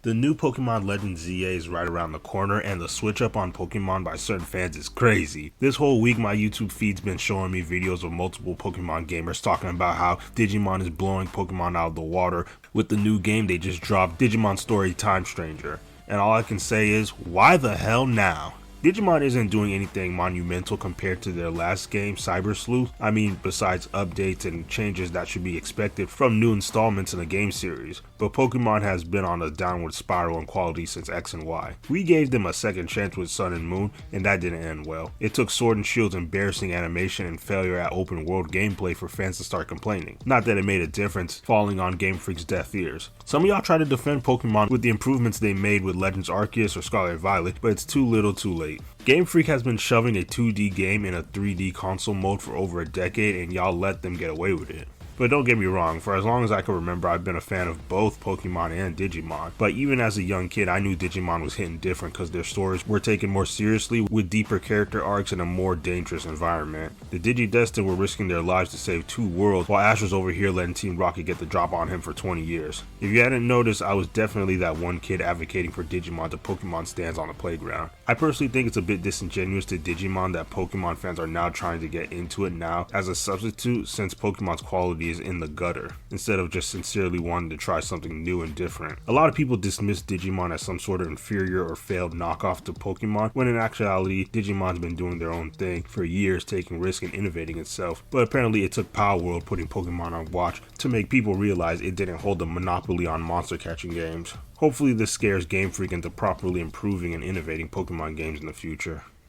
The new Pokemon Legends ZA is right around the corner, and the switch up on Pokemon by certain fans is crazy. This whole week, my YouTube feed's been showing me videos of multiple Pokemon gamers talking about how Digimon is blowing Pokemon out of the water with the new game they just dropped, Digimon Story Time Stranger. And all I can say is, why the hell now? Digimon isn't doing anything monumental compared to their last game, Cyber Sleuth. I mean, besides updates and changes that should be expected from new installments in the game series. But Pokemon has been on a downward spiral in quality since X and Y. We gave them a second chance with Sun and Moon, and that didn't end well. It took Sword and Shield's embarrassing animation and failure at open world gameplay for fans to start complaining. Not that it made a difference, falling on Game Freak's deaf ears. Some of y'all try to defend Pokemon with the improvements they made with Legends Arceus or Scarlet Violet, but it's too little too late. Game Freak has been shoving a 2D game in a 3D console mode for over a decade, and y'all let them get away with it. But don't get me wrong, for as long as I can remember, I've been a fan of both Pokemon and Digimon. But even as a young kid, I knew Digimon was hitting different because their stories were taken more seriously with deeper character arcs and a more dangerous environment. The Digidestined were risking their lives to save two worlds, while Ash was over here letting Team Rocket get the drop on him for 20 years. If you hadn't noticed, I was definitely that one kid advocating for Digimon to Pokemon stands on the playground. I personally think it's a bit disingenuous to Digimon that Pokemon fans are now trying to get into it now as a substitute, since Pokemon's quality is in the gutter, instead of just sincerely wanting to try something new and different. A lot of people dismiss Digimon as some sort of inferior or failed knockoff to Pokemon, when in actuality, Digimon's been doing their own thing for years, taking risks and innovating itself. But apparently it took Power World putting Pokemon on watch to make people realize it didn't hold the monopoly on monster catching games. Hopefully this scares Game Freak into properly improving and innovating Pokemon games in the future.